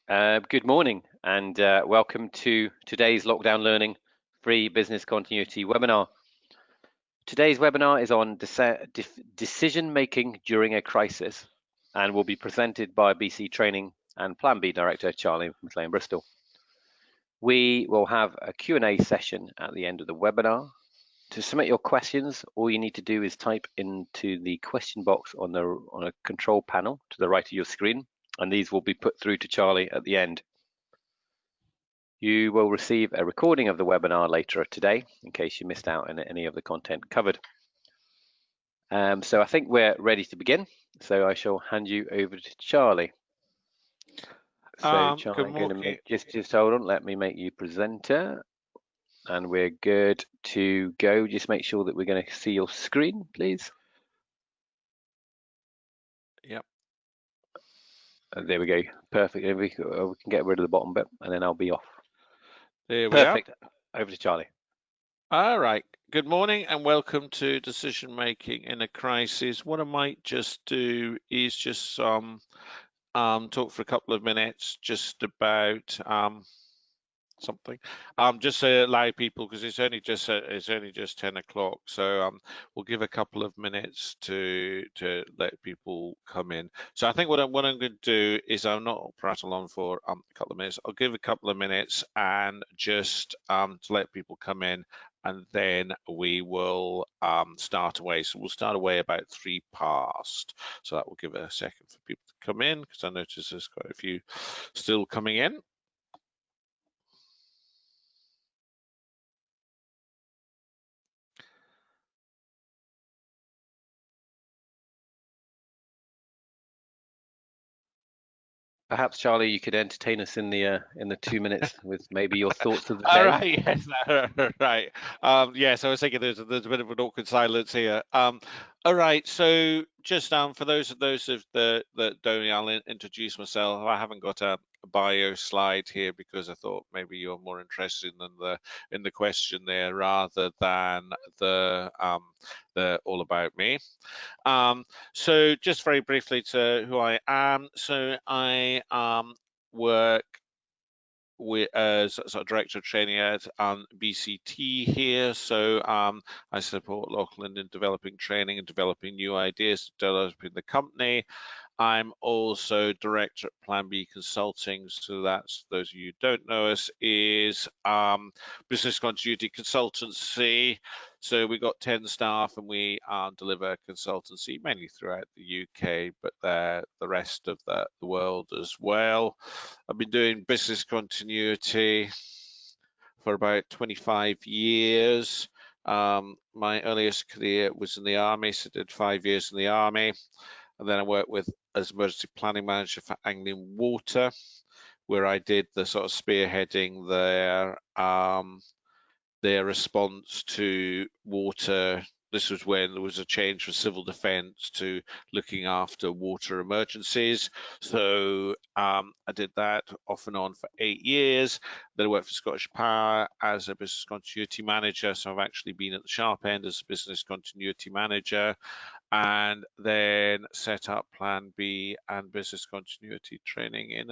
Good morning and welcome to today's Lockdown Learning Free Business Continuity webinar. Today's webinar is on decision making during a crisis and will be presented by BC Training and PlanB Director Charlie McLean Bristol. We will have a Q&A session at the end of the webinar. To submit your questions, all you need to do is type into the question box on a control panel to the right of your screen, and these will be put through to Charlie at the end. You will receive a recording of the webinar later today in case you missed out on any of the content covered. So I think we're ready to begin. So I shall hand you over to Charlie. So Charlie, I'm going to make, just hold on, let me make you presenter. And we're good to go. Just make sure that we're going to see your screen, please. Yep. There we go. Perfect. We can get rid of the bottom bit and then I'll be off. There we are. Perfect. Over to Charlie. All right. Good morning and welcome to Decision Making in a Crisis. What I might just do is just talk for a couple of minutes just about something, just to allow people, because it's only just 10 o'clock, so we'll give a couple of minutes to let people come in. So I think what I'm going to do is I'll not prattle on for a couple of minutes. I'll give a couple of minutes and just to let people come in, and then we will start away. So we'll start away about 3 past. So that will give it a second for people to come in, because I notice there's quite a few still coming in. Perhaps, Charlie, you could entertain us in the 2 minutes with maybe your thoughts of the day. All right, yes, right. Yes, I was thinking there's a bit of an awkward silence here. All right, so just for those of that don't know, I'll introduce myself. I haven't got a bio slide here because I thought maybe you're more interested in the question there rather than the all about me. So just very briefly to who I am. So I work as sort of director of training at BCT here. So I support Lachlan in developing training and developing new ideas, developing the company. I'm also director at PlanB Consulting. So that's, those of you who don't know us, is business continuity consultancy. So we've got 10 staff and we deliver consultancy mainly throughout the UK, but the rest of the world as well. I've been doing business continuity for about 25 years. My earliest career was in the Army, so I did 5 years in the Army. And then I worked as emergency planning manager for Anglian Water, where I did the sort of spearheading their response to water. This was when there was a change from civil defence to looking after water emergencies. So I did that off and on for 8 years. Then I worked for Scottish Power as a business continuity manager. So I've actually been at the sharp end as a business continuity manager, and then set up PlanB and business continuity training in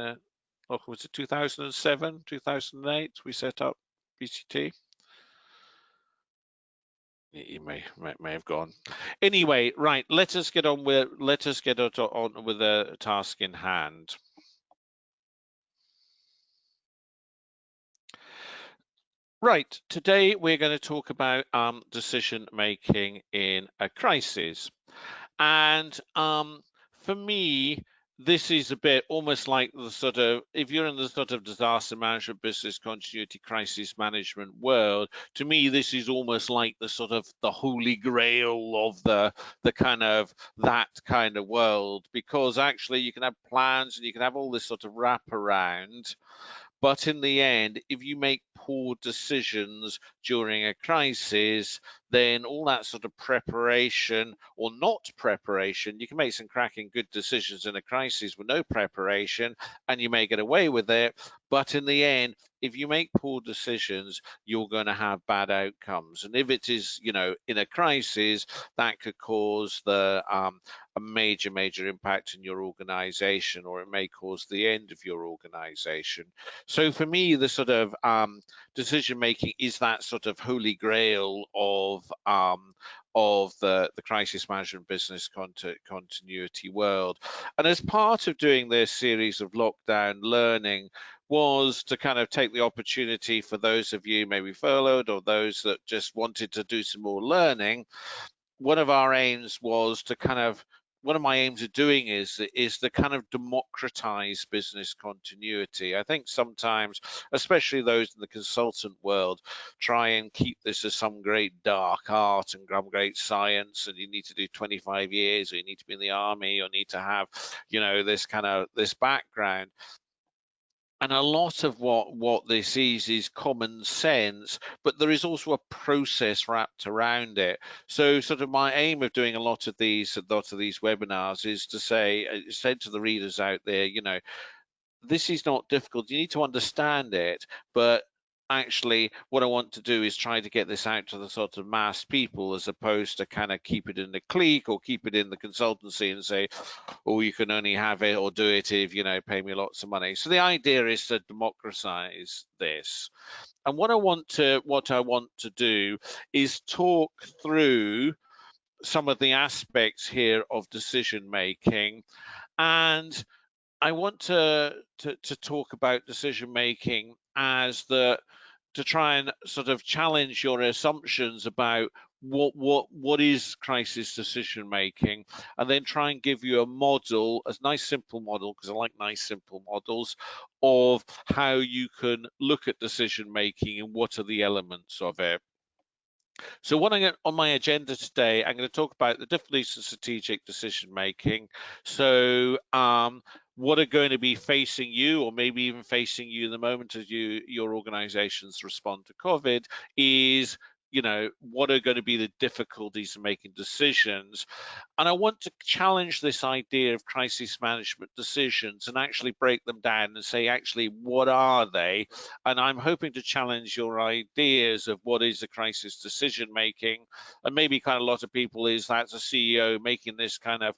was it 2007, 2008? We set up BCT. You may have gone. Anyway, right. Let us get on with the task in hand. Right. Today we're going to talk about decision making in a crisis, and for me, this is a bit almost like the sort of, if you're in the sort of disaster management, business continuity, crisis management world, to me, this is almost like the sort of the holy grail of the kind of that kind of world, because actually you can have plans and you can have all this sort of wraparound. But in the end, if you make poor decisions during a crisis, then all that sort of preparation or not preparation, you can make some cracking good decisions in a crisis with no preparation, and you may get away with it. But in the end, if you make poor decisions, you're going to have bad outcomes. And if it is, in a crisis, that could cause a major impact in your organization, or it may cause the end of your organization. So for me, the sort of decision making is that sort of holy grail of the crisis management business continuity world. And as part of doing this series of lockdown learning was to kind of take the opportunity for those of you maybe furloughed or those that just wanted to do some more learning. One of our aims was to kind of one of my aims of doing is to kind of democratize business continuity. I think sometimes, especially those in the consultant world, try and keep this as some great dark art and some great science, and you need to do 25 years, or you need to be in the army, or need to have, this background. And a lot of what this is common sense, but there is also a process wrapped around it. So sort of my aim of doing a lot of these webinars is to say to the readers out there, this is not difficult. You need to understand it, but actually what I want to do is try to get this out to the sort of mass people, as opposed to kind of keep it in the clique or keep it in the consultancy and say, oh, you can only have it or do it if, pay me lots of money. So the idea is to democratize this. And what I want to do is talk through some of the aspects here of decision making. And I want to talk about decision making as to try and sort of challenge your assumptions about what is crisis decision making, and then try and give you a model, a nice simple model, because I like nice simple models, of how you can look at decision making and what are the elements of it. So what I'm going on my agenda today, I'm going to talk about the difficulties of strategic decision making. So what are going to be facing you, or maybe even facing you the moment as your organizations respond to COVID, is what are going to be the difficulties in making decisions. And I want to challenge this idea of crisis management decisions and actually break them down and say, actually, what are they? And I'm hoping to challenge your ideas of what is a crisis decision making. And maybe kind of a lot of people is that's a CEO making this kind of,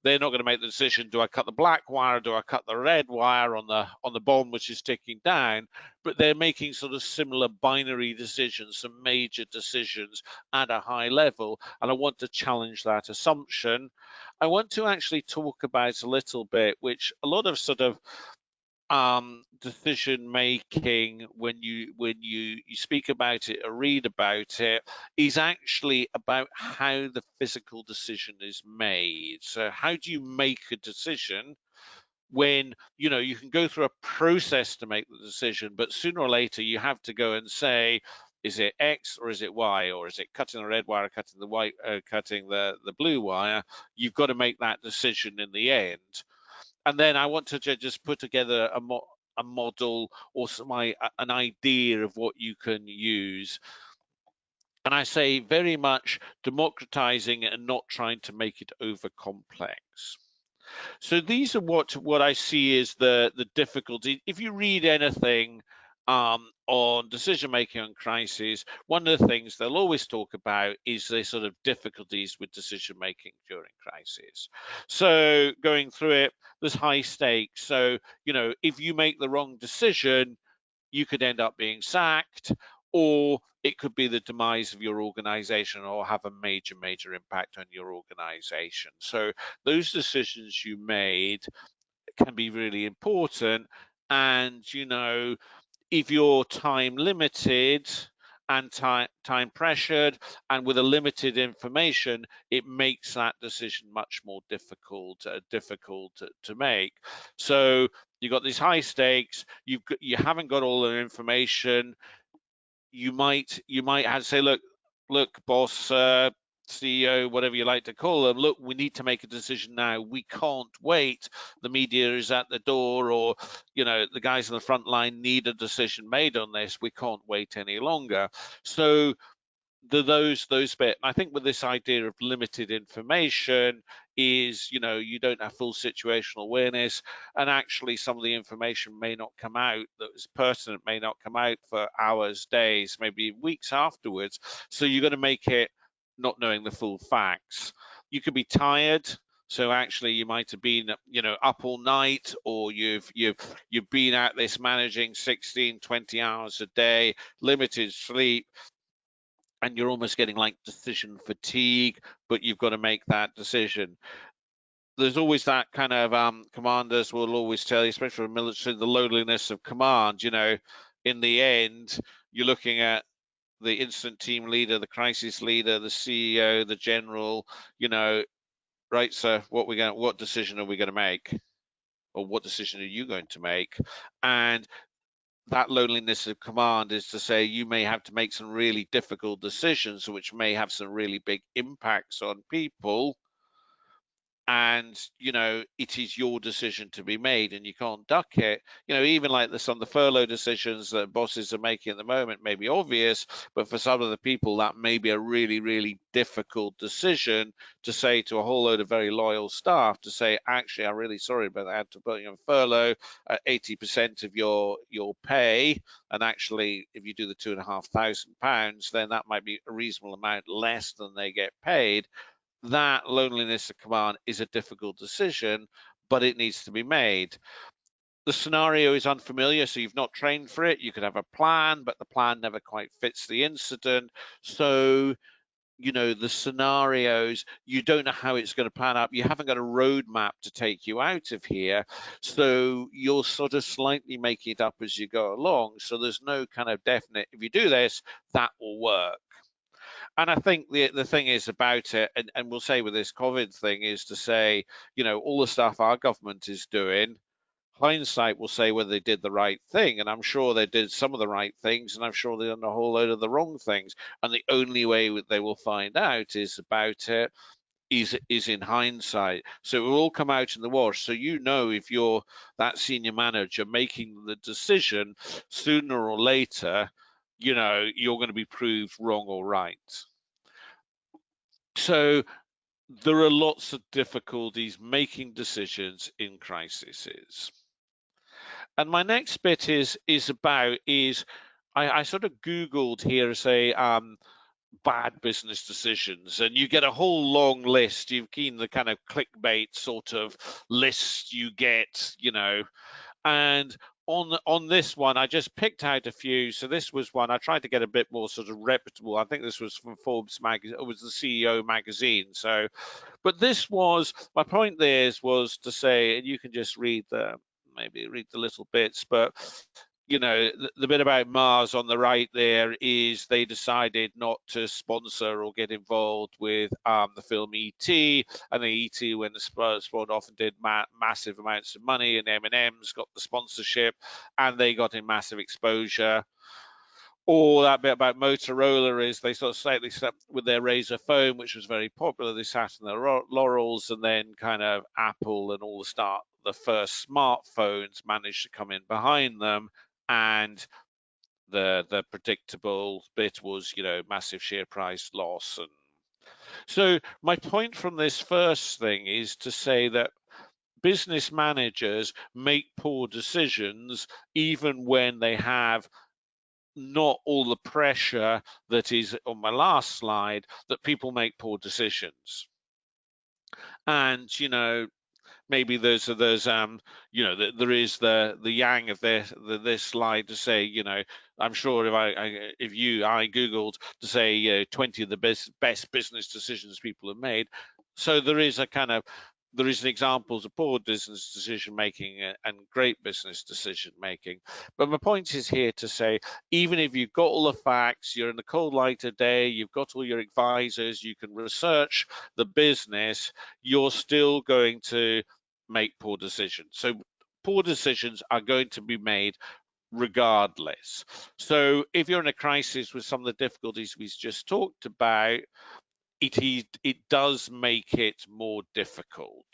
they're not going to make the decision, do I cut the black wire, or do I cut the red wire on the bomb which is ticking down? But they're making sort of similar binary decisions, some major decisions at a high level. And I want to challenge that assumption. I want to actually talk about a little bit, which a lot of sort of decision making, when you speak about it or read about it, is actually about how the physical decision is made. So how do you make a decision when you can go through a process to make the decision, but sooner or later you have to go and say, is it X or is it Y, or is it cutting the red wire, cutting the white, cutting the blue wire? You've got to make that decision in the end. And then I want to just put together a model or an idea of what you can use. And I say very much democratizing it and not trying to make it over complex. So these are what I see is the difficulty. If you read anything on decision making on crises, one of the things they'll always talk about is the sort of difficulties with decision making during crises. So going through it, there's high stakes. So if you make the wrong decision, you could end up being sacked, or it could be the demise of your organization or have a major impact on your organization. So those decisions you made can be really important. And if you're time limited and time pressured and with a limited information, it makes that decision much more difficult to make. So you've got these high stakes, you haven't got all the information. You might have to say, look, boss, CEO, whatever you like to call them, look, we need to make a decision now. We can't wait. The media is at the door, or the guys on the front line need a decision made on this. We can't wait any longer. So those bit. I think with this idea of limited information is, you don't have full situational awareness, and actually some of the information may not come out that was pertinent, may not come out for hours, days, maybe weeks afterwards. So you're going to make it not knowing the full facts. You could be tired. So actually, you might have been, up all night, or you've been at this managing 16, 20 hours a day, limited sleep, and you're almost getting like decision fatigue, but you've got to make that decision. There's always that kind of commanders will always tell you, especially in the military, the loneliness of command. In the end, you're looking at the incident team leader, the crisis leader, the CEO, the general. Right, sir, what decision are we going to make, or what decision are you going to make? And that loneliness of command is to say you may have to make some really difficult decisions which may have some really big impacts on people, and it is your decision to be made, and you can't duck it. Even like this on the furlough decisions that bosses are making at the moment may be obvious, but for some of the people that may be a really, really difficult decision to say to a whole load of very loyal staff, to say, actually, I'm really sorry, but I had to put you on furlough at 80% of your pay, and actually if you do the £2,500, then that might be a reasonable amount less than they get paid. That loneliness of command is a difficult decision, but it needs to be made. The scenario is unfamiliar, so you've not trained for it. You could have a plan, but the plan never quite fits the incident. So, the scenarios, you don't know how it's going to pan out. You haven't got a roadmap to take you out of here. So you're sort of slightly making it up as you go along. So there's no kind of definite, if you do this, that will work. And I think the thing is about it, and we'll say with this COVID thing, is to say, all the stuff our government is doing, hindsight will say whether they did the right thing. And I'm sure they did some of the right things, and I'm sure they done a whole load of the wrong things. And the only way they will find out is about it is in hindsight. So it will all come out in the wash. So if you're that senior manager making the decision, sooner or later, you're going to be proved wrong or right. So there are lots of difficulties making decisions in crises. And my next bit is I sort of Googled here, say, bad business decisions, and you get a whole long list. You've seen the kind of clickbait sort of list you get, and on this one, I just picked out a few. So this was one I tried to get a bit more sort of reputable. I think this was from Forbes magazine. It was the CEO magazine. So, but this was my point. Was to say, and you can just read the little bits, but the bit about Mars on the right there is they decided not to sponsor or get involved with the film E.T. And the E.T. when the spawned off and did massive amounts of money, and M&M's got the sponsorship, and they got in massive exposure. Or that bit about Motorola is they sort of slightly slept with their Razor phone, which was very popular. They sat in their laurels, and then kind of Apple and all the first smartphones managed to come in behind them, and the predictable bit was massive share price loss. And so my point from this first thing is to say that business managers make poor decisions even when they have not all the pressure that is on my last slide, that people make poor decisions. And maybe there is the yang of this slide to say, I'm sure if I googled to say 20 of the best business decisions people have made, so there is examples of poor business decision making and great business decision making. But my point is here to say, even if you've got all the facts, you're in the cold light of day, you've got all your advisors, you can research the business, you're still going to make poor decisions. So poor decisions are going to be made regardless. So if you're in a crisis with some of the difficulties we've just talked about, it does make it more difficult.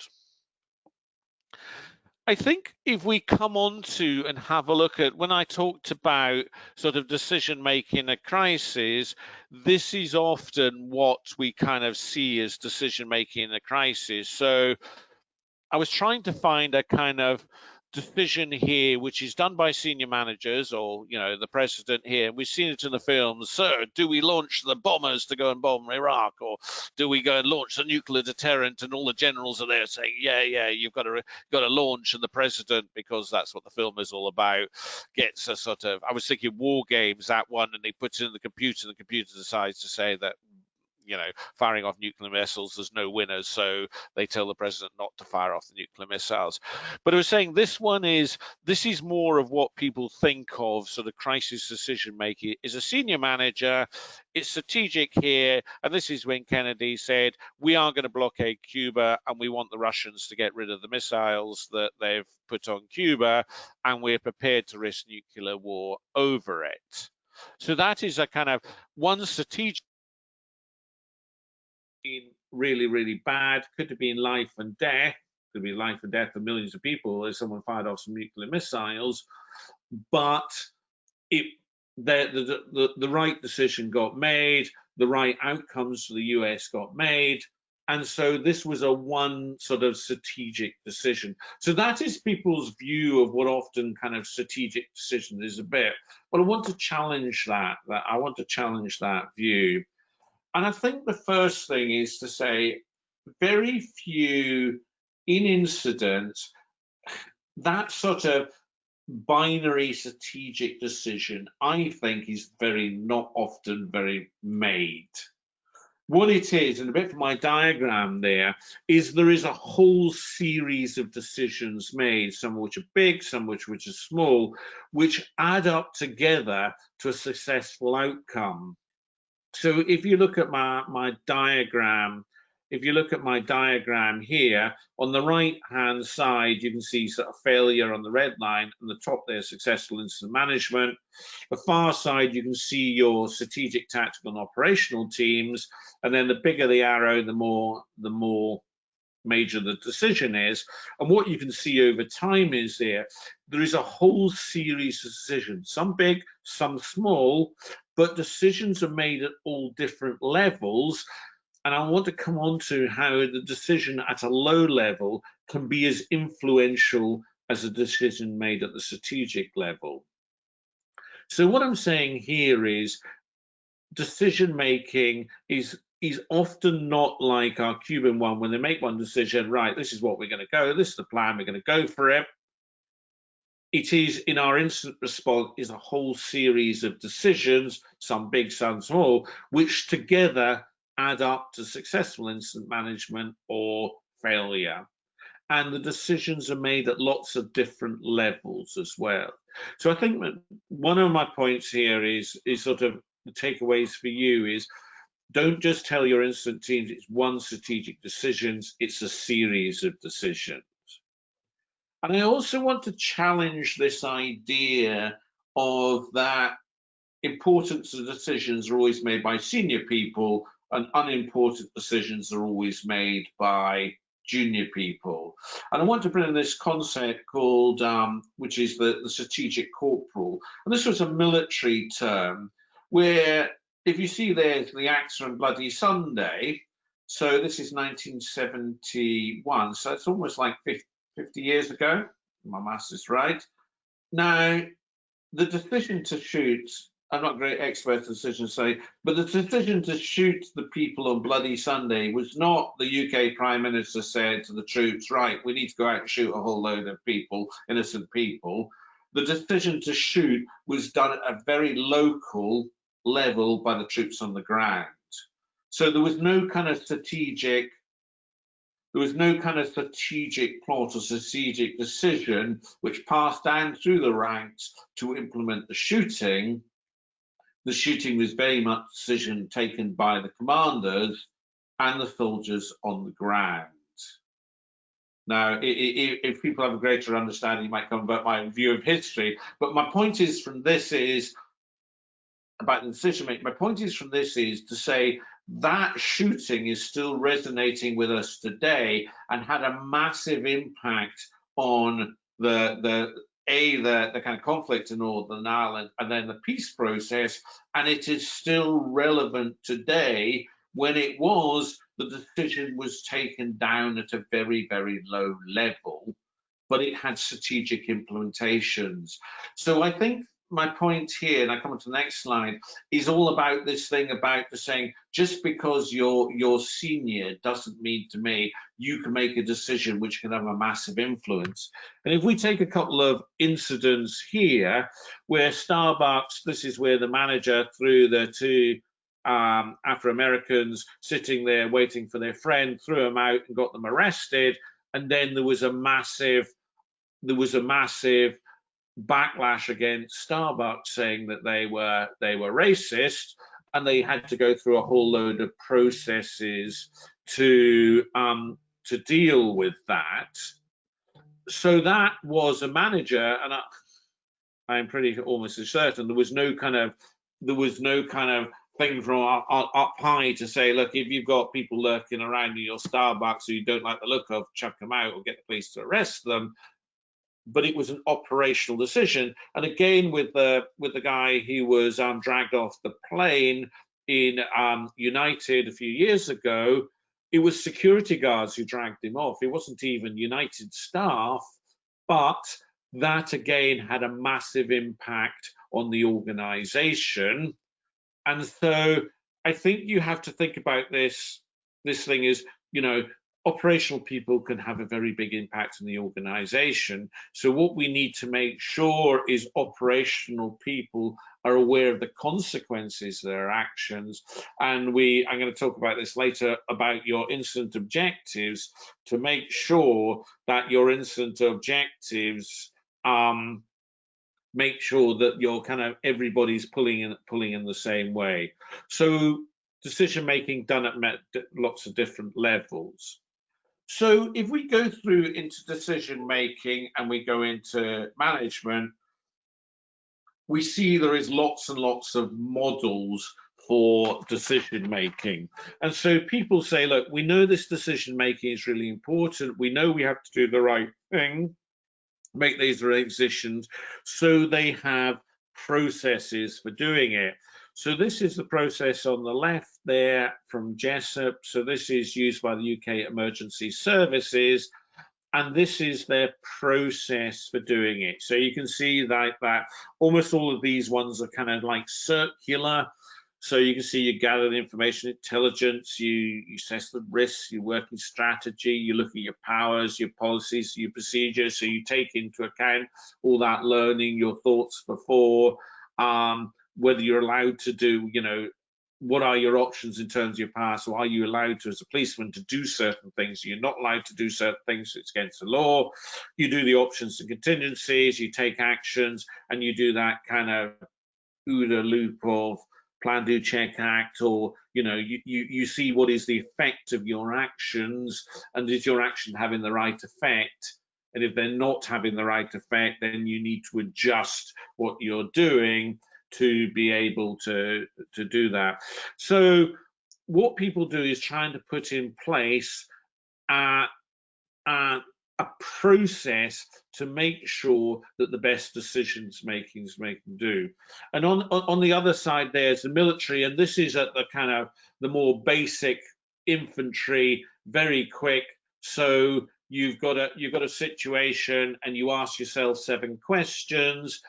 I think if we come on to and have a look at, when I talked about sort of decision making in a crisis, this is often what we kind of see as decision making in a crisis. So I was trying to find a kind of decision here which is done by senior managers, or the president here. We've seen it in the films. So do we launch the bombers to go and bomb Iraq, or do we go and launch the nuclear deterrent? And all the generals are there saying, yeah, you've got to launch. And the president, because that's what the film is all about, gets a sort of, I was thinking War Games, that one, and he puts it in the computer, and the computer decides to say that firing off nuclear missiles, there's no winners, so they tell the president not to fire off the nuclear missiles. But I was saying this is more of what people think of sort of crisis decision making. Is a senior manager, it's strategic here, and this is when Kennedy said, we are going to blockade Cuba, and we want the Russians to get rid of the missiles that they've put on Cuba, and we're prepared to risk nuclear war over it. So that is a kind of one strategic, really, really bad. Could have been life and death. Could be life and death for millions of people if someone fired off some nuclear missiles. But the right decision got made. The right outcomes for the US got made. And so this was a one sort of strategic decision. So that is people's view of what often kind of strategic decision is a bit. But I want to challenge that. I want to challenge that view. And I think the first thing is to say, very few in incidents, that sort of binary strategic decision, I think, is not often very made. What it is, and a bit from my diagram there is a whole series of decisions made, some of which are big, some of which are small, which add up together to a successful outcome. So if you look at my diagram, here, on the right-hand side, you can see sort of failure on the red line, and the top there, successful incident management. The far side, you can see your strategic, tactical, and operational teams, and then the bigger the arrow, the more major the decision is. And what you can see over time is there is a whole series of decisions, some big, some small, but decisions are made at all different levels. And I want to come on to how the decision at a low level can be as influential as a decision made at the strategic level. So what I'm saying here is decision making is often not like our Cuban one, when they make one decision, right, this is what we're going to go, this is the plan, we're going to go for it. It is, in our instant response, is a whole series of decisions, some big, some small, which together add up to successful incident management or failure. And the decisions are made at lots of different levels as well. So I think that one of my points here is sort of the takeaways for you is, don't just tell your incident teams it's one strategic decisions, it's a series of decisions. And I also want to challenge this idea of that important decisions are always made by senior people and unimportant decisions are always made by junior people. And I want to bring in this concept called, which is the strategic corporal. And this was a military term where, if you see there's the axe on Bloody Sunday, so this is 1971, so it's almost like 50 years ago, my maths is right. Now, the decision to shoot, I'm not a great expert at decision say, but the decision to shoot the people on Bloody Sunday was not the UK Prime Minister said to the troops, right, we need to go out and shoot a whole load of people, innocent people. The decision to shoot was done at a very local level by the troops on the ground. So there was no kind of strategic plot or strategic decision which passed down through the ranks to implement the shooting. The shooting was very much a decision taken by the commanders and the soldiers on the ground. Now, if people have a greater understanding, you might come about my view of history. But my point is from this is about the decision making. My point is from this is to say that shooting is still resonating with us today and had a massive impact on the kind of conflict in Northern Ireland and then the peace process, and it is still relevant today when it was the decision was taken down at a very, very low level, but it had strategic implementations. So I think my point here, and I come on to the next slide, is all about this thing about the saying, just because you're senior doesn't mean to me you can make a decision which can have a massive influence. And if we take a couple of incidents here, where Starbucks, this is where the manager threw the two Afro-Americans sitting there waiting for their friend, threw them out and got them arrested. And then there was a massive backlash against Starbucks, saying that they were racist, and they had to go through a whole load of processes to deal with that. So that was a manager, and I'm pretty almost certain there was no kind of thing from up high to say, look, if you've got people lurking around in your Starbucks who you don't like the look of, chuck them out or get the police to arrest them. But it was an operational decision. And again, with the guy who was dragged off the plane in United a few years ago, it was security guards who dragged him off. It wasn't even United staff, but that again had a massive impact on the organization. And so I think you have to think about this thing is, operational people can have a very big impact on the organization. So what we need to make sure is operational people are aware of the consequences of their actions. And I'm going to talk about this later, about your incident objectives, to make sure that your incident objectives make sure that you're everybody's pulling in the same way. So decision making done at lots of different levels. So if we go through into decision making and we go into management, we see there is lots and lots of models for decision making. And so people say, look, we know this decision making is really important. We know we have to do the right thing, make these decisions. So they have processes for doing it. So this is the process on the left there from Jessup. So this is used by the UK Emergency Services, and this is their process for doing it. So you can see that almost all of these ones are kind of like circular. So you can see you gather the information, intelligence, you assess the risks, your working strategy, you look at your powers, your policies, your procedures. So you take into account all that learning, your thoughts before, whether you're allowed to do, what are your options in terms of your power? So are you allowed to, as a policeman, to do certain things? You're not allowed to do certain things, it's against the law. You do the options and contingencies, you take actions, and you do that kind of OODA loop of plan, do, check, act, or you see what is the effect of your actions, and is your action having the right effect? And if they're not having the right effect, then you need to adjust what you're doing to be able to do that. So what people do is trying to put in place a process to make sure that the best decisions making do. And on the other side, there's the military, and this is at the kind of the more basic infantry, very quick. So you've got a situation, and you ask yourself 7 questions,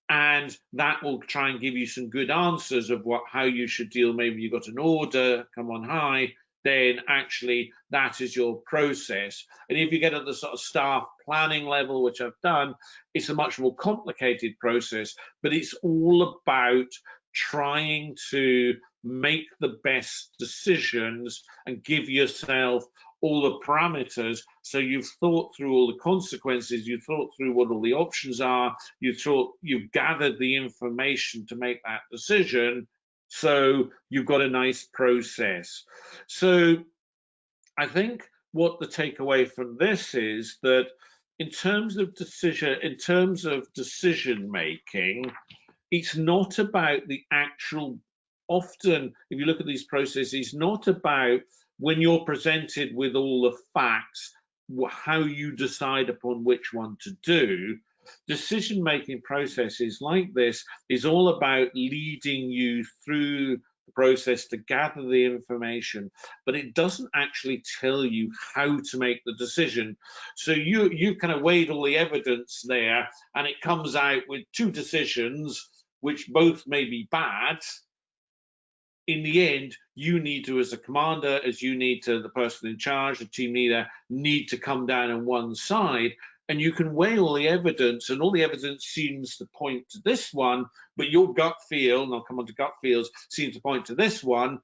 and that will try and give you some good answers of how you should deal. Maybe you've got an order come on high, then actually that is your process. And if you get at the sort of staff planning level, which I've done, it's a much more complicated process, but it's all about trying to make the best decisions and give yourself all the parameters. So you've thought through all the consequences, you've thought through what all the options are, you've gathered the information to make that decision. So you've got a nice process. So I think what the takeaway from this is that in terms of decision making, it's not about the actual, often if you look at these processes, it's not about when you're presented with all the facts, how you decide upon which one to do. Decision-making processes like this is all about leading you through the process to gather the information, but it doesn't actually tell you how to make the decision. So you kind of weighed all the evidence there, and it comes out with two decisions, which both may be bad. In the end, you need to, as a commander, as you need to, the person in charge, the team leader, need to come down on one side, and you can weigh all the evidence, and all the evidence seems to point to this one, but your gut feel, and I'll come on to gut feels, seems to point to this one,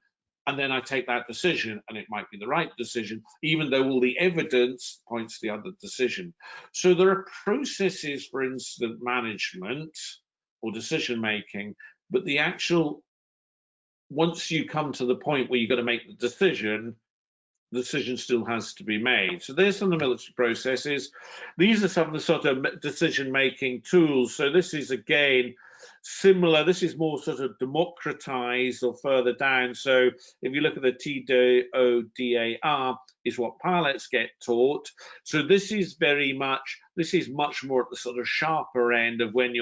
and then I take that decision, and it might be the right decision, even though all the evidence points to the other decision. So there are processes for incident management or decision making, but the actual, once you come to the point where you've got to make the decision still has to be made. So there's some of the military processes. These are some of the sort of decision-making tools. So this is, again, similar. This is more sort of democratized or further down. So if you look at the TODAR is what pilots get taught. So this is much more at the sort of sharper end of when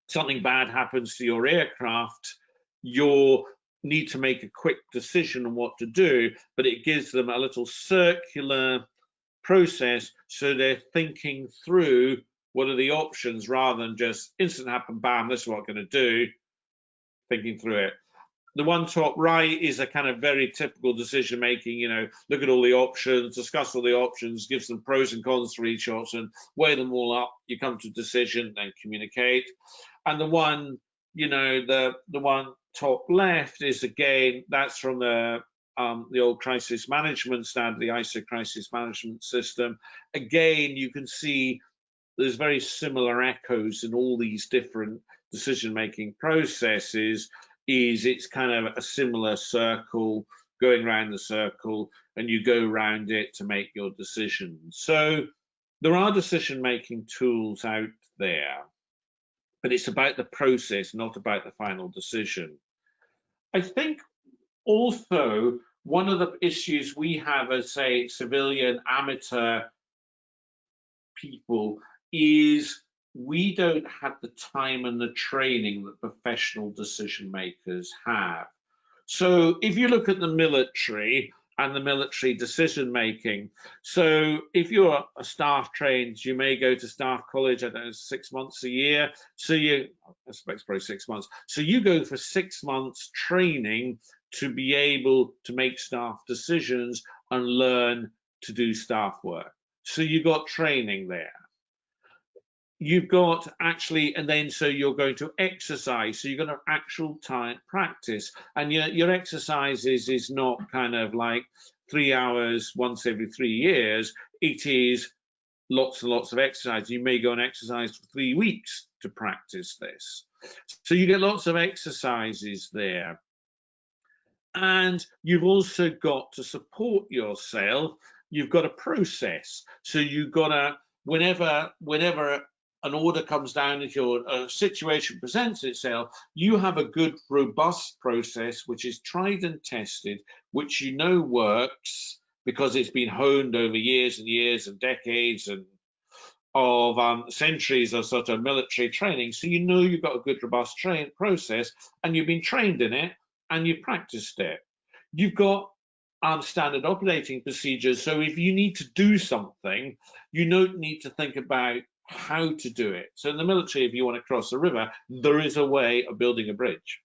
something bad happens to your aircraft, you need to make a quick decision on what to do, but it gives them a little circular process, so they're thinking through what are the options rather than just instant happen, bam, this is what I'm going to do, thinking through it. The one top right is a kind of very typical decision making, look at all the options, discuss all the options, give some pros and cons for each option, weigh them all up, you come to a decision, then communicate. And the one, the one top left is, again, that's from the old crisis management standard, the ISO crisis management system. Again, you can see there's very similar echoes in all these different decision-making processes. It's kind of a similar circle, going around the circle, and you go around it to make your decisions. So there are decision-making tools out there, but it's about the process, not about the final decision. I think also one of the issues we have as, say, civilian amateur people is we don't have the time and the training that professional decision makers have. So if you look at the military and the military decision making, so if you're a staff trained, you may go to staff college, I don't know, 6 months a year. So I expect it's probably 6 months. So you go for 6 months training to be able to make staff decisions and learn to do staff work. So you've got training there. You've got actually, and then so you're going to exercise, so you're going to actual time practice, and your exercises is not kind of like 3 hours once every 3 years. It is lots and lots of exercise. You may go and exercise for 3 weeks to practice this. So you get lots of exercises there. And you've also got to support yourself. You've got a process. So you've got to, whenever an order comes down, if your situation presents itself, you have a good, robust process which is tried and tested, which works because it's been honed over years and years and decades and of centuries of sort of military training. So you've got a good, robust process, and you've been trained in it and you've practiced it. You've got standard operating procedures. So if you need to do something, you don't need to think about how to do it. So in the military, if you want to cross a river, there is a way of building a bridge.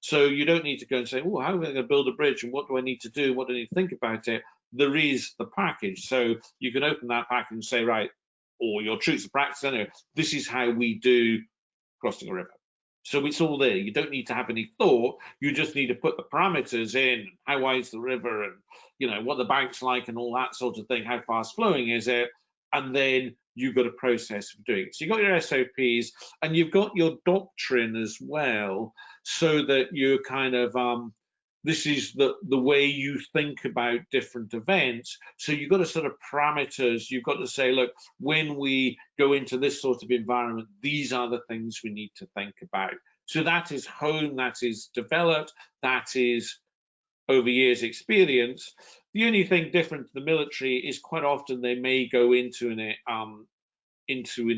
So you don't need to go and say, oh, how am I going to build a bridge and what do I need to do? What do I need to think about it? There is the package. So you can open that package and say, right, or your troops are practicing, anyway, this is how we do crossing a river. So it's all there. You don't need to have any thought. You just need to put the parameters in, how wide is the river, and what the bank's like and all that sort of thing, how fast flowing is it, and then you've got a process of doing it. So you've got your SOPs and you've got your doctrine as well, so that you're kind of this is the way you think about different events. So you've got a sort of parameters. You've got to say, look, when we go into this sort of environment, these are the things we need to think about. So that is honed, that is developed, that is over years experience. The only thing different to the military is quite often they may go into an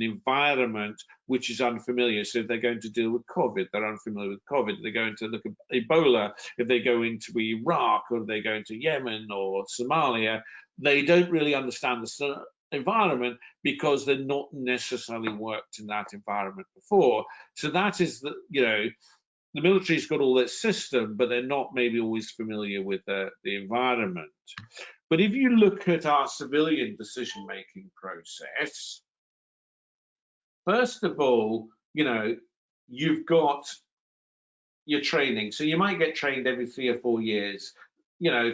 environment which is unfamiliar. So if they're going to deal with COVID, they're unfamiliar with COVID. If they're going to look at Ebola, if they go into Iraq, or if they go into Yemen or Somalia, they don't really understand the environment because they're not necessarily worked in that environment before. So that is the military's got all that system, but they're not maybe always familiar with the environment. But if you look at our civilian decision-making process, first of all, you've got your training. So you might get trained every 3 or 4 years.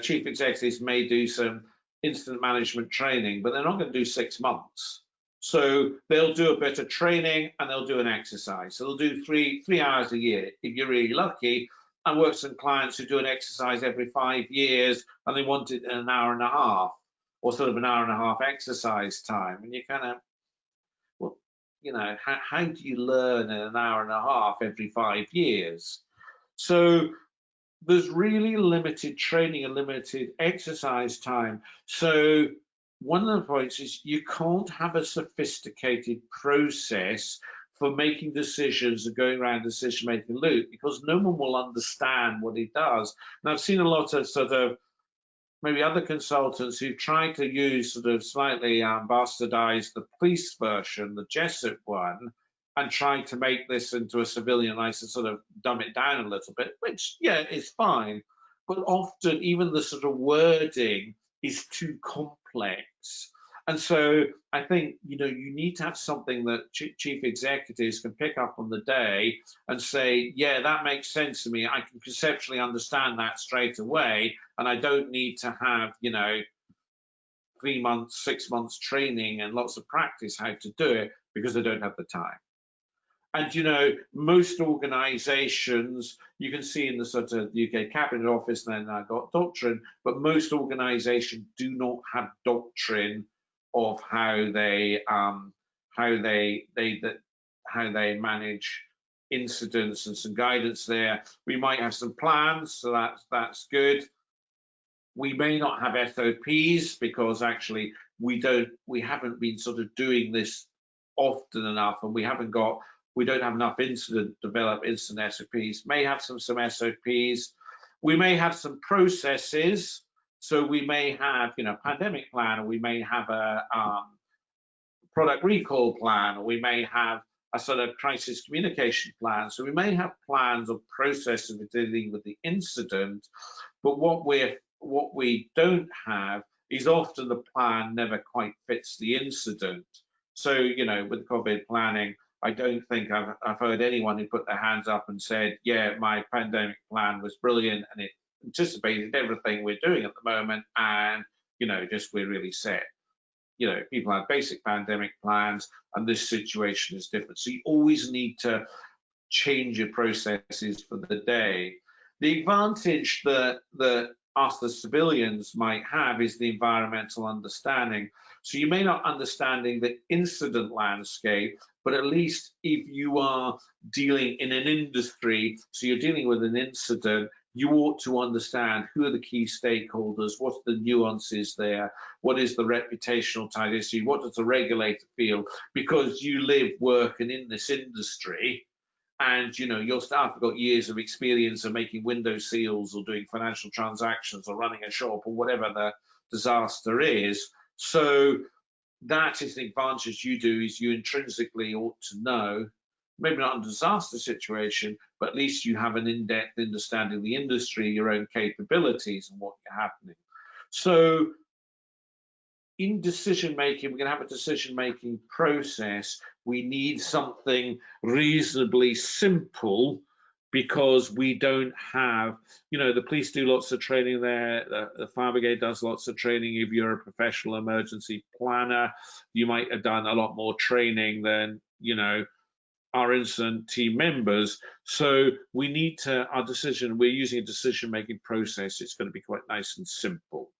Chief executives may do some incident management training, but they're not going to do 6 months. So they'll do a bit of training and they'll do an exercise. So they'll do three hours a year if you're really lucky. I work with some clients who do an exercise every 5 years and they want it in an hour and a half, or sort of an hour and a half exercise time. And you kind of, well, how do you learn in an hour and a half every 5 years? So there's really limited training and limited exercise time. So one of the points is you can't have a sophisticated process for making decisions and going around decision-making loop, because no one will understand what it does. And I've seen a lot of sort of maybe other consultants who've tried to use sort of slightly bastardized the police version, the Jessup one, and trying to make this into a civilian license, sort of dumb it down a little bit, which, yeah, is fine. But often even the sort of wording is too complex. And so I think, you need to have something that chief executives can pick up on the day and say, yeah, that makes sense to me. I can conceptually understand that straight away. And I don't need to have, 3 months, 6 months training and lots of practice how to do it, because I don't have the time. And most organizations, you can see in the sort of UK Cabinet Office, and then I got doctrine, but most organizations do not have doctrine of how they manage incidents, and some guidance there. We might have some plans, so that's good. We may not have SOPs because actually we haven't been sort of doing this often enough, and we don't have enough developed incident SOPs. May have some SOPs. We may have some processes. So we may have, pandemic plan, or we may have a product recall plan, or we may have a sort of crisis communication plan. So we may have plans or processes for dealing with the incident, but what we don't have is often the plan never quite fits the incident. So, with COVID planning, I don't think I've heard anyone who put their hands up and said, yeah, my pandemic plan was brilliant and it anticipated everything we're doing at the moment, and we're really set. People have basic pandemic plans, and this situation is different. So you always need to change your processes for the day. The advantage that us, the civilians, might have is the environmental understanding. So you may not understanding the incident landscape, but at least if you are dealing in an industry, so you're dealing with an incident, you ought to understand who are the key stakeholders, what's the nuances there, what is the reputational type issue, what does the regulator feel, because you live, work, and in this industry, and your staff have got years of experience of making window seals or doing financial transactions or running a shop or whatever the disaster is. So that is the advantage you do, is you intrinsically ought to know, maybe not in a disaster situation, but at least you have an in-depth understanding of the industry, your own capabilities, and what's happening. So in decision-making, we're going to have a decision-making process. We need something reasonably simple, because we don't have, the police do lots of training there, the fire brigade does lots of training. If you're a professional emergency planner, you might have done a lot more training than, our incident team members. So we need to, we're using a decision-making process. It's going to be quite nice and simple.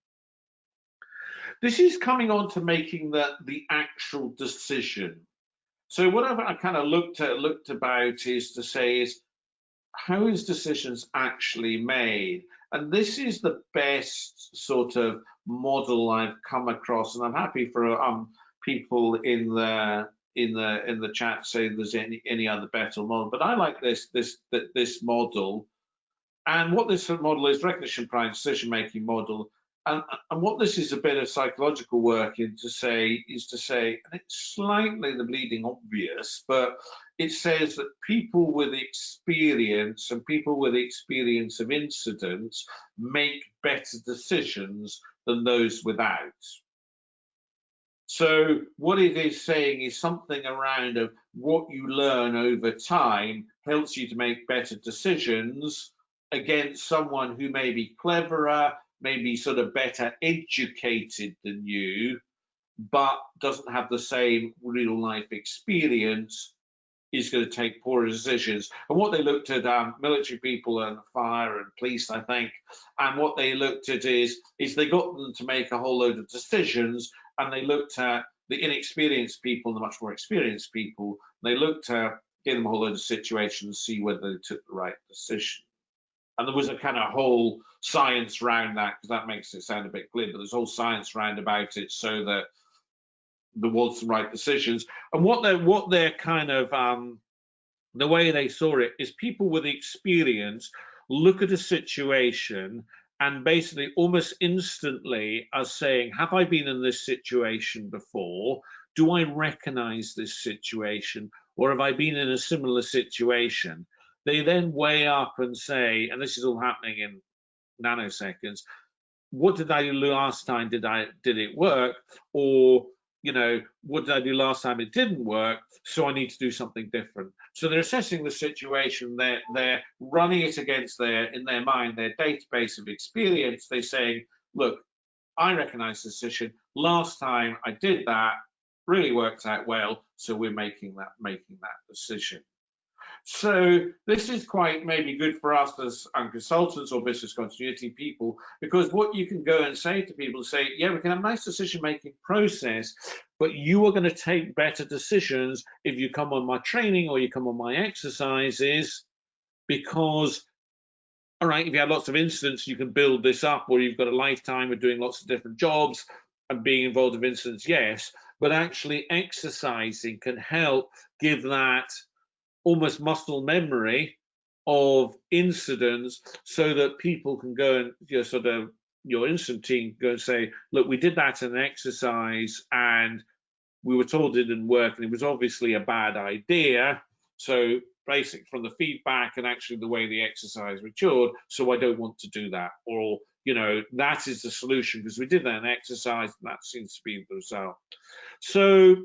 This is coming on to making the actual decision. So what I kind of looked about is to say is, how is decisions actually made? And this is the best sort of model I've come across, and I'm happy for people in the chat say there's any other better model. But I like this model, and what this model is, recognition, prime, decision-making model. And what this is a bit of psychological work is to say, and it's slightly the bleeding obvious, but it says that people with experience and people with experience of incidents make better decisions than those without. So what it is saying is something around of what you learn over time helps you to make better decisions against someone who may be cleverer, maybe sort of better educated than you, but doesn't have the same real life experience, is going to take poorer decisions. And what they looked at, military people and fire and police, I think, and what they looked at is they got them to make a whole load of decisions, and they looked at the inexperienced people, the much more experienced people. They looked at, gave them a whole load of situations, see whether they took the right decision. And there was a kind of whole science around that, because that makes it sound a bit glib, but there's whole science around about it so that there was the right decisions. And what they're kind of, the way they saw it is people with experience look at a situation and basically almost instantly are saying, have I been in this situation before? Do I recognize this situation? Or have I been in a similar situation? They then weigh up and say, and this is all happening in nanoseconds, what did I do last time? Did it work? Or, you know, what did I do last time? It didn't work, so I need to do something different. So they're assessing the situation. They're running it against in their mind, their database of experience. They're saying, look, I recognize the decision. Last time I did that, really worked out well, so we're making that decision. So this is quite maybe good for us as consultants or business continuity people, because what you can go and say to people, say, yeah, we can have a nice decision-making process, but you are going to take better decisions if you come on my training or you come on my exercises, because, all right, if you have lots of incidents, you can build this up, or you've got a lifetime of doing lots of different jobs and being involved in incidents, yes, but actually exercising can help give that almost muscle memory of incidents, so that people can go and your incident team go and say, look, we did that in an exercise and we were told it didn't work and it was obviously a bad idea. So basic from the feedback and actually the way the exercise matured, so I don't want to do that. Or, you know, that is the solution because we did that in exercise and that seems to be the result. So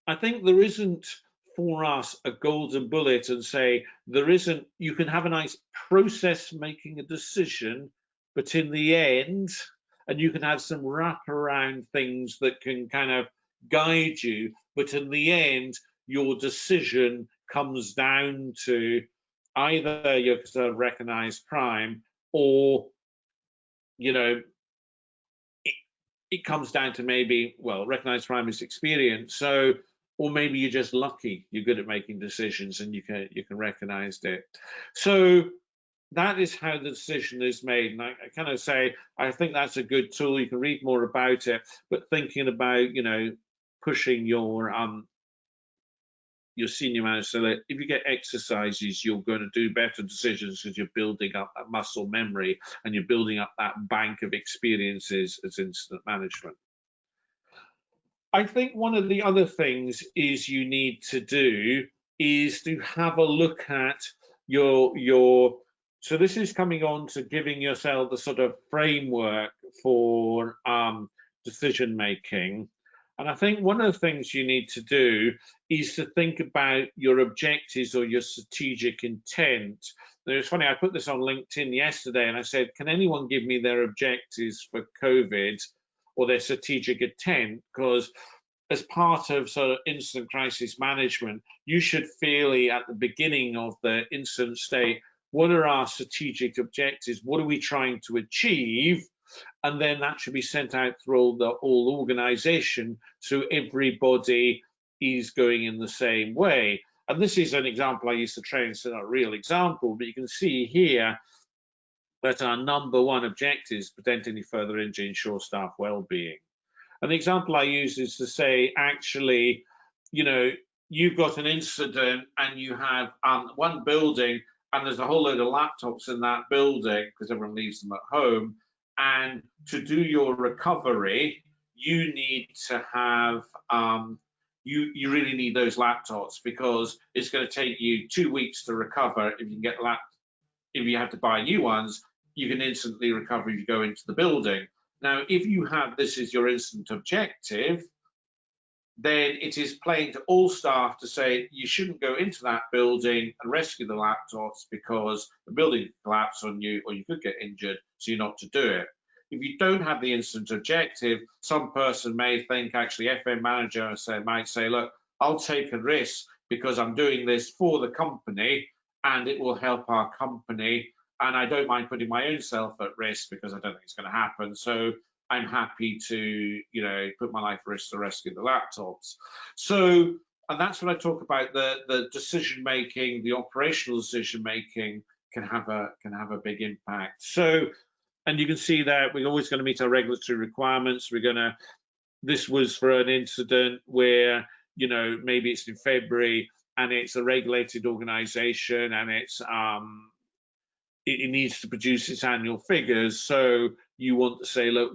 I think there isn't for us a golden bullet and say there isn't, you can have a nice process making a decision, but in the end, and you can have some wraparound things that can kind of guide you, but in the end, your decision comes down to either your sort of recognized prime, or, you know, it comes down to maybe, well, recognized prime is experience. So, or maybe you're just lucky, you're good at making decisions and you can recognize it. So that is how the decision is made. And I kind of say, I think that's a good tool. You can read more about it, but thinking about, you know, pushing your senior manager, so that if you get exercises, you're going to do better decisions because you're building up that muscle memory and you're building up that bank of experiences as incident management. I think one of the other things is you need to do is to have a look at your so this is coming on to giving yourself the sort of framework for decision making. And I think one of the things you need to do is to think about your objectives or your strategic intent. Now, it's funny, I put this on LinkedIn yesterday and I said, can anyone give me their objectives for COVID or their strategic intent? Because as part of sort of incident crisis management, you should fairly at the beginning of the incident state, what are our strategic objectives? What are we trying to achieve? And then that should be sent out through the whole organization, so everybody is going in the same way. And this is an example I used to train, so not a real example, but you can see here, But our number one objective is to prevent any further injury, ensure staff well-being. And the example I use is to say, actually, you know, you've got an incident and you have one building and there's a whole load of laptops in that building because everyone leaves them at home. And to do your recovery, you need to have, you really need those laptops, because it's going to take you 2 weeks to recover. If you can get if you have to buy new ones, you can instantly recover if you go into the building. Now, if you have this as your instant objective, then it is plain to all staff to say you shouldn't go into that building and rescue the laptops because the building could collapse on you or you could get injured, so you're not to do it. If you don't have the instant objective, some person may think, actually, FM manager might say, look, I'll take a risk because I'm doing this for the company and it will help our company. And I don't mind putting my own self at risk because I don't think it's going to happen. So I'm happy to, you know, put my life at risk to rescue the laptops. So, and that's what I talk about, the decision making, the operational decision making can have a big impact. So, and you can see that we're always going to meet our regulatory requirements. This was for an incident where, you know, maybe it's in February and it's a regulated organization and it needs to produce its annual figures. So you want to say, look,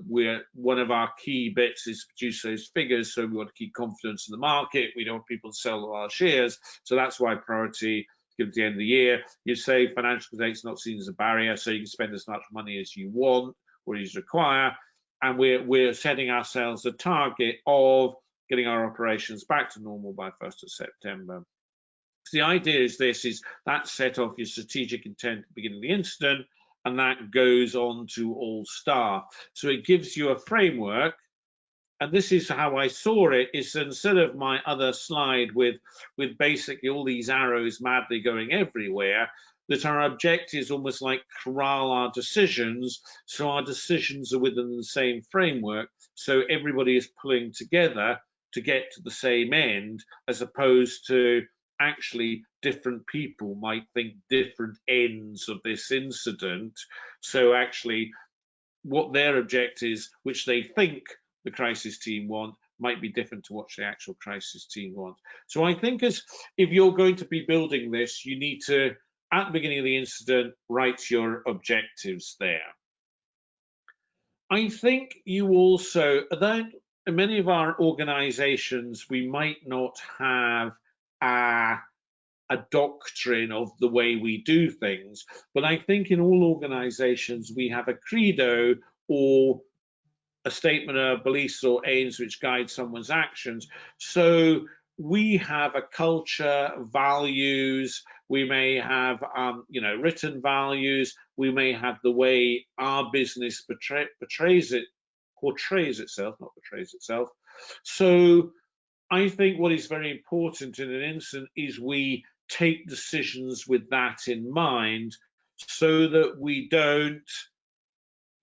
one of our key bits is to produce those figures. So we want to keep confidence in the market. We don't want people to sell all our shares. So that's why priority given at the end of the year. You say financial mistakes not seen as a barrier, so you can spend as much money as you want or as you require. And we're setting ourselves a target of getting our operations back to normal by 1st of September. The idea is that set off your strategic intent at the beginning of the incident, and that goes on to all staff. So it gives you a framework, and this is how I saw it, is instead of my other slide with basically all these arrows madly going everywhere, that our objective is almost like corral our decisions, so our decisions are within the same framework, so everybody is pulling together to get to the same end, as opposed to actually different people might think different ends of this incident. So actually what their objectives, which they think the crisis team want, might be different to what the actual crisis team want. So I think if you're going to be building this, you need to, at the beginning of the incident, write your objectives there. I think you also, that in many of our organizations, we might not have a doctrine of the way we do things, but I think in all organizations we have a credo or a statement of beliefs or aims which guide someone's actions. So we have a culture, values, we may have written values, we may have the way our business portrays itself. So I think what is very important in an incident is we take decisions with that in mind, so that we don't,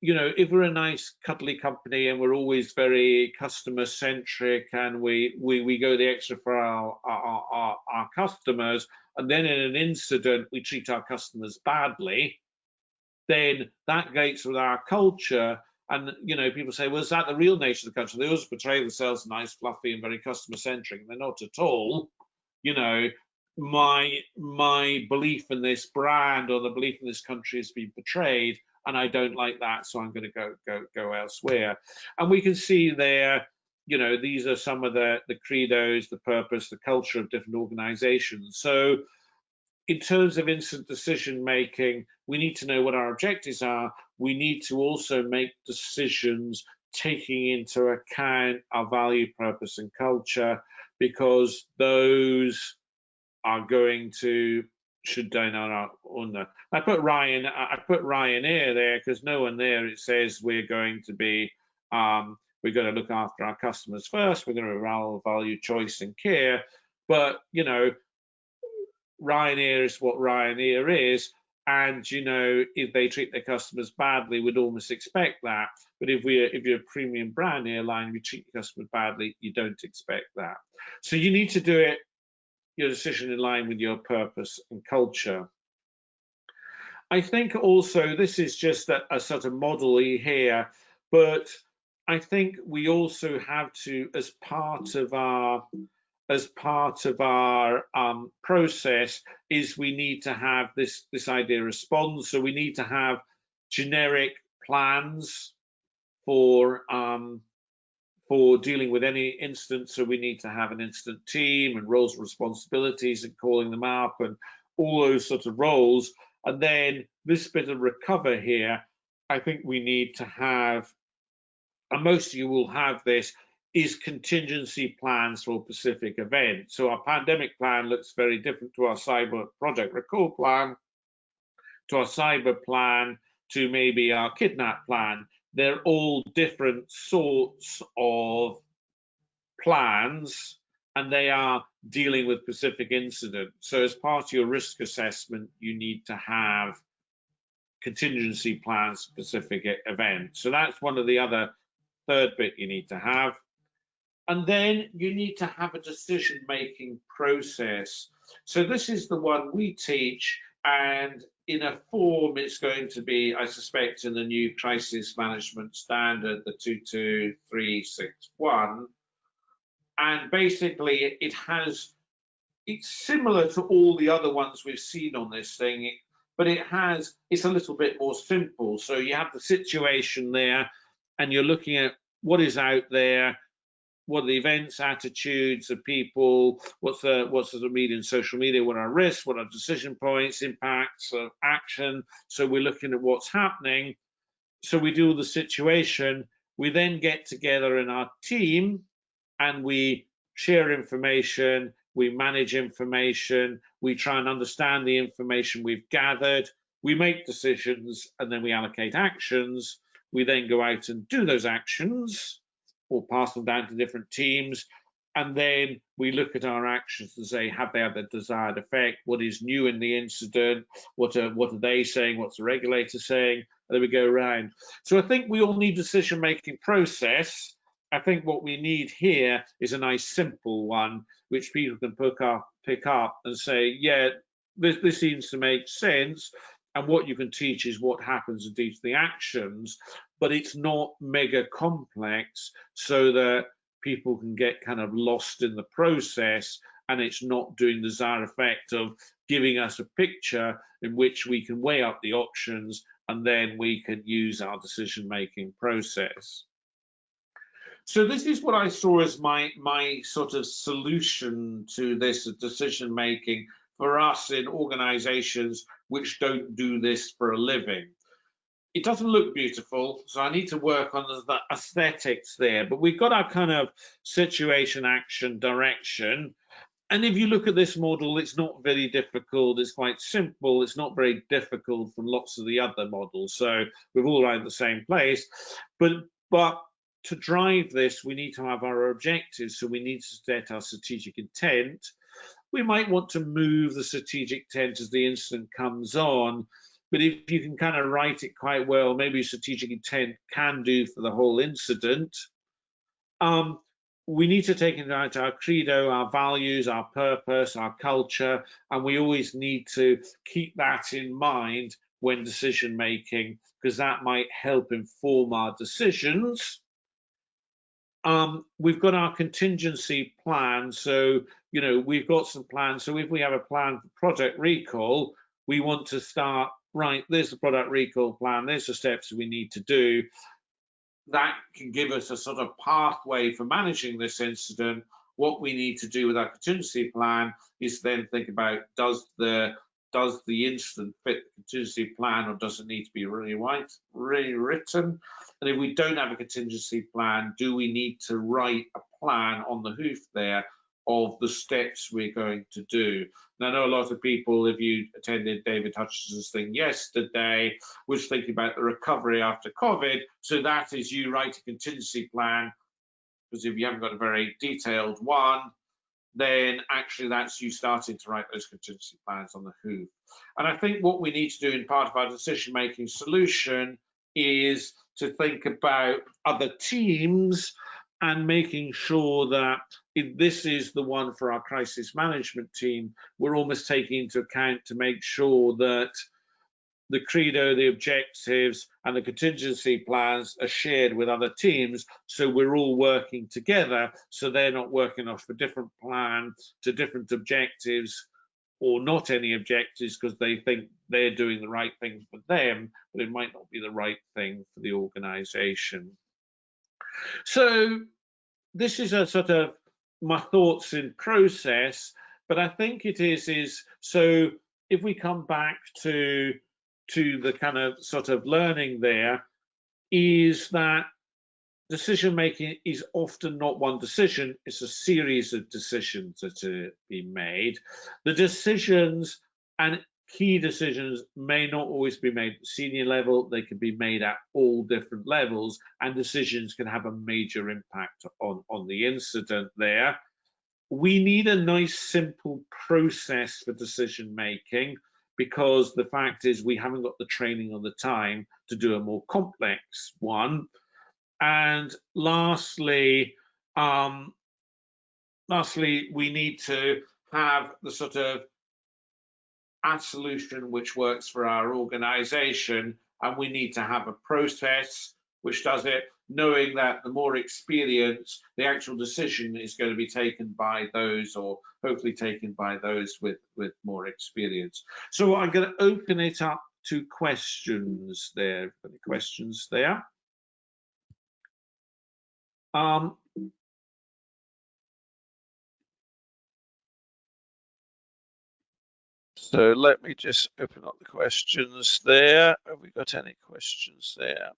if we're a nice cuddly company and we're always very customer centric and we go the extra for our customers, and then in an incident we treat our customers badly, then that goes with our culture. And people say, well, is that the real nature of the country? They always portray themselves nice, fluffy, and very customer centric. They're not at all. My belief in this brand or the belief in this country has been betrayed, and I don't like that, so I'm going to go elsewhere. And we can see there, these are some of the credos, the purpose, the culture of different organizations. So in terms of instant decision making, we need to know what our objectives are. We need to also make decisions taking into account our value, purpose, and culture, because those are going to I put Ryanair there because no one there, it says we're going to be we're going to look after our customers first, we're going to value choice and care. But Ryanair is what Ryanair is, and if they treat their customers badly, we'd almost expect that. But if you're a premium brand airline, if you treat your customers badly, you don't expect that. So you need to do it, your decision in line with your purpose and culture. I think also this is just a sort of model here, but I think we also have to, as part of our process, is we need to have this idea of response. So we need to have generic plans for dealing with any incident. So we need to have an incident team and roles and responsibilities and calling them up and all those sorts of roles. And then this bit of recover here, I think we need to have, and most of you will have this, is contingency plans for specific events. So our pandemic plan looks very different to our cyber project recall plan, to our cyber plan, to maybe our kidnap plan. They're all different sorts of plans, and they are dealing with specific incidents. So as part of your risk assessment, you need to have contingency plans, specific events. So that's one of the other third bit you need to have. And then you need to have a decision-making process. So this is the one we teach, and in a form it's going to be, I suspect, in the new crisis management standard, the 22361. And basically it's similar to all the other ones we've seen on this thing, but it's a little bit more simple. So you have the situation there, and you're looking at what is out there, what are the events, attitudes of people, what's the media and social media, what are risks, what are decision points, impacts of action. So we're looking at what's happening. So we do the situation. We then get together in our team and we share information, we manage information, we try and understand the information we've gathered, we make decisions, and then we allocate actions. We then go out and do those actions, or pass them down to different teams, and then we look at our actions and say, have they had the desired effect? What is new in the incident? What are they saying? What's the regulator saying? And then we go around. So I think we all need decision-making process. I think what we need here is a nice simple one, which people can pick up and say, yeah, this seems to make sense. And what you can teach is what happens in each of the actions, but it's not mega complex so that people can get kind of lost in the process, and it's not doing the desired effect of giving us a picture in which we can weigh up the options and then we can use our decision-making process. So this is what I saw as my sort of solution to this decision-making for us in organizations which don't do this for a living. It doesn't look beautiful, so I need to work on the aesthetics there, but we've got our kind of situation, action, direction. And if you look at this model, it's not very difficult, it's quite simple, it's not very difficult from lots of the other models, so we're all around the same place. But to drive this, we need to have our objectives, so we need to set our strategic intent. We might want to move the strategic intent as the incident comes on, but if you can kind of write it quite well, maybe strategic intent can do for the whole incident. We need to take into account our credo, our values, our purpose, our culture, and we always need to keep that in mind when decision making, because that might help inform our decisions. We've got our contingency plan, so we've got some plans. So if we have a plan for product recall, we want to start, right, there's the product recall plan, there's the steps we need to do. That can give us a sort of pathway for managing this incident. What we need to do with our contingency plan is then think about, does the incident fit the contingency plan, or does it need to be rewritten? And if we don't have a contingency plan, do we need to write a plan on the hoof there of the steps we're going to do? And I know a lot of people, if you attended David Hutchinson's thing yesterday, was thinking about the recovery after COVID. So that is, you write a contingency plan, because if you haven't got a very detailed one, then actually that's you starting to write those contingency plans on the hoof. And I think what we need to do in part of our decision-making solution is to think about other teams and making sure that if this is the one for our crisis management team, we're almost taking into account to make sure that the credo, the objectives, and the contingency plans are shared with other teams, so we're all working together, so they're not working off a different plan to different objectives, or not any objectives, because they think they're doing the right thing for them, but it might not be the right thing for the organization. So this is a sort of my thoughts in process, but I think it is so if we come back to the kind of sort of learning there, is that decision making is often not one decision, it's a series of decisions that are being made. The decisions and key decisions may not always be made at senior level, they can be made at all different levels, and decisions can have a major impact on the incident there. We need a nice simple process for decision making, because the fact is we haven't got the training or the time to do a more complex one. And lastly, we need to have the sort of ad solution which works for our organization, and we need to have a process which does it, knowing that the more experience, the actual decision is going to be taken by those, or hopefully taken by those with more experience. So I'm going to open it up to questions there. Any questions there? So let me just open up the questions there. Have we got any questions there?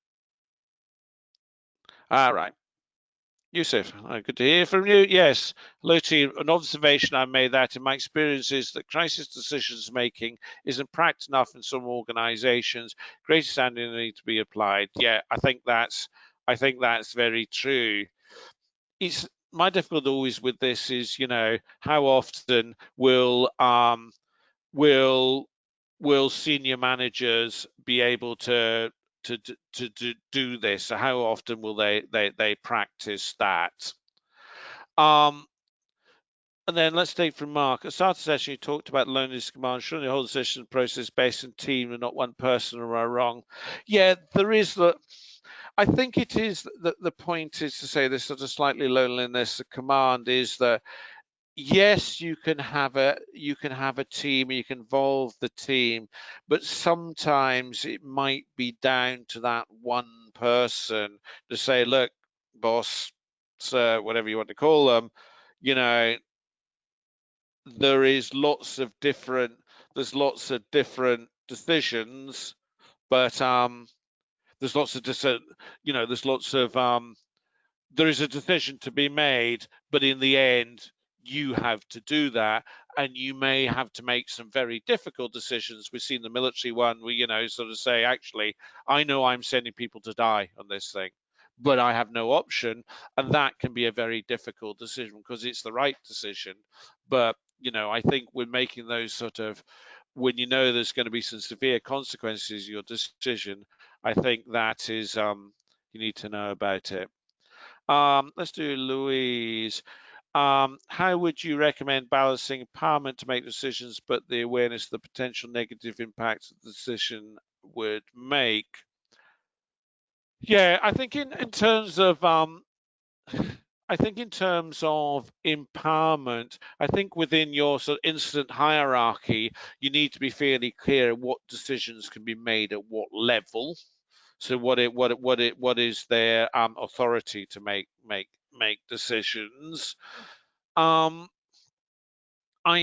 All right. Yusuf, good to hear from you. Yes, hello to you. An observation I made that in my experience is that crisis decisions making isn't practiced enough in some organizations. Greater standards need to be applied. Yeah, I think that's very true. It's my difficulty always with this is, you know, how often will senior managers be able to do this? So how often will they practice that? And then let's take from Mark. At the start of the session, you talked about loneliness command. Shouldn't the whole decision process based on team and not one person, or am I wrong? Yeah, there is the. I think it is that the point is to say this sort of slightly loneliness. The command is that yes, you can have a team, you can involve the team, but sometimes it might be down to that one person to say, look, boss, sir, whatever you want to call them, you know, there's lots of different decisions, but there's lots of there is a decision to be made, but in the end you have to do that, and you may have to make some very difficult decisions. We've seen the military one where, you know, sort of say, actually, I know I'm sending people to die on this thing, but I have no option, and that can be a very difficult decision because it's the right decision. But, you know, I think we're making those sort of, when you know there's going to be some severe consequences of your decision, I think that is you need to know about it. Let's do Louise. How would you recommend balancing empowerment to make decisions, but the awareness of the potential negative impacts the decision would make? Yeah, I think in terms of empowerment, I think within your sort of incident hierarchy, you need to be fairly clear what decisions can be made at what level. So what is their authority to make decisions? I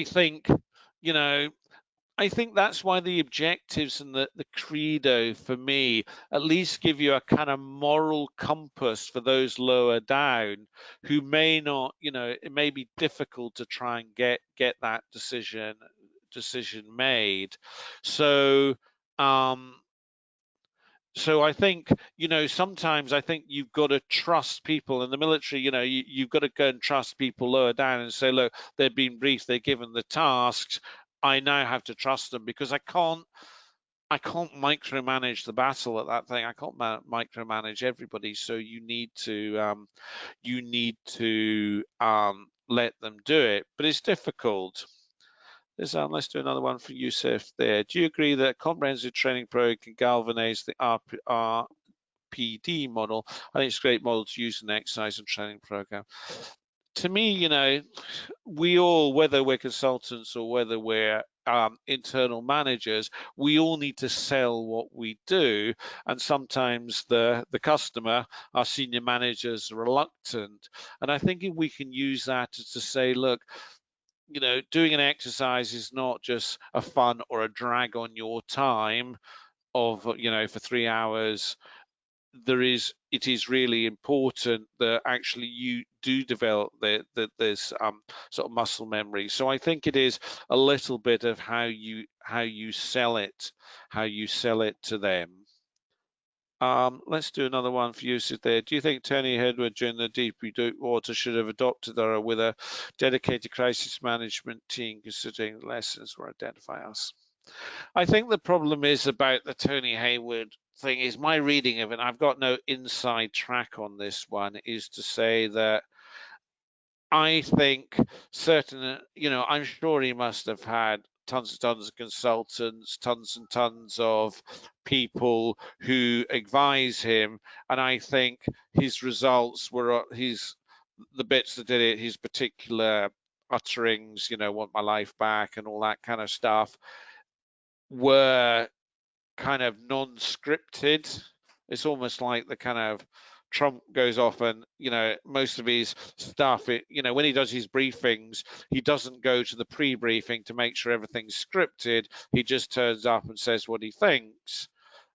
think, you know, I think that's why the objectives and the credo for me at least give you a kind of moral compass for those lower down who may not, you know, it may be difficult to try and get that decision made. So so I think, you know, sometimes I think you've got to trust people in the military. You know, you've got to go and trust people lower down and say, look, they've been briefed, they're given the tasks, I now have to trust them, because I can't micromanage the battle at that thing. I can't micromanage everybody. So you need to let them do it, but it's difficult. Let's do another one for Yusuf there. Do you agree that a comprehensive training program can galvanize the RPD model? I think it's a great model to use in an exercise and training program. To me, you know, we all, whether we're consultants or whether we're internal managers, we all need to sell what we do, and sometimes the customer, our senior managers, are reluctant. And I think if we can use that to say, look, you know, doing an exercise is not just a fun or a drag on your time of, you know, for 3 hours. It is really important that actually you do develop this sort of muscle memory. So I think it is a little bit of how you sell it to them. Let's do another one for you, Sid, there. Do you think Tony Hedward during the deep water should have adopted or with a dedicated crisis management team, considering the lessons were identify us? I think the problem is about the Tony Hayward thing is my reading of it. I've got no inside track on this one, is to say that I think certain, you know, I'm sure he must have had tons and tons of consultants, tons and tons of people who advise him. And I think his results were the bits that did it, his particular utterings, you know, want my life back and all that kind of stuff, were kind of non-scripted. It's almost like the kind of Trump goes off and, you know, most of his stuff, you know, when he does his briefings, he doesn't go to the pre-briefing to make sure everything's scripted. He just turns up and says what he thinks.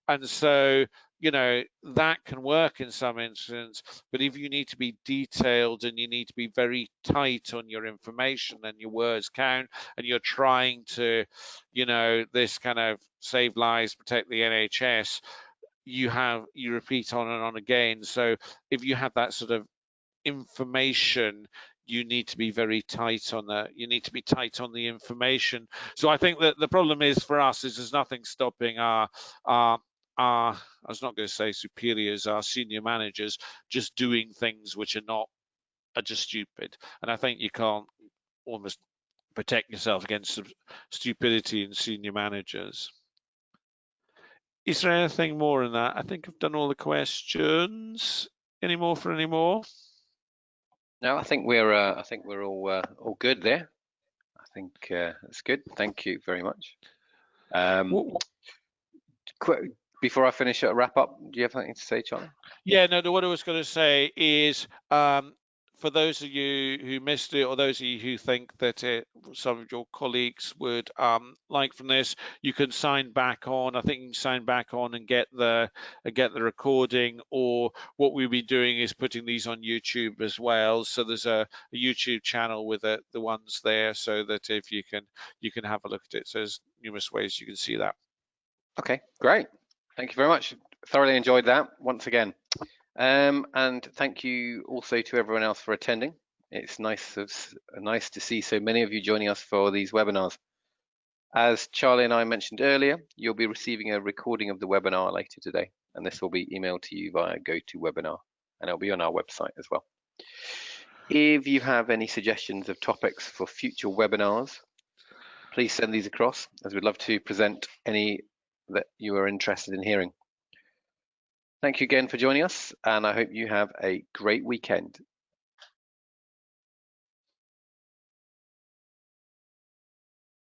And so, you know, that can work in some instances, but if you need to be detailed and you need to be very tight on your information and your words count, and you're trying to, you know, this kind of save lives, protect the NHS, you repeat on and on again. So if you have that sort of information, you need to be very tight on that. You need to be tight on the information. So I think that the problem is for us is there's nothing stopping our I was not going to say superiors, our senior managers, just doing things which are just stupid. And I think you can't almost protect yourself against stupidity in senior managers. Is there anything more in that? I think I've done all the questions. Any more? No, I think we're all good there. I think that's good. Thank you very much. Before I finish a wrap up, do you have anything to say, Charlie? Yeah, no, what I was going to say is for those of you who missed it, or those of you who think that some of your colleagues would like from this, you can sign back on. I think you can sign back on and get the recording, or what we'll be doing is putting these on YouTube as well. So there's a YouTube channel with the ones there, so that if you can have a look at it. So there's numerous ways you can see that. Okay, great. Thank you very much. Thoroughly enjoyed that once again. And thank you also to everyone else for attending. It's nice to see so many of you joining us for these webinars. As Charlie and I mentioned earlier, you'll be receiving a recording of the webinar later today, and this will be emailed to you via GoToWebinar, and it'll be on our website as well. If you have any suggestions of topics for future webinars, please send these across, as we'd love to present any that you are interested in hearing. Thank you again for joining us, and I hope you have a great weekend.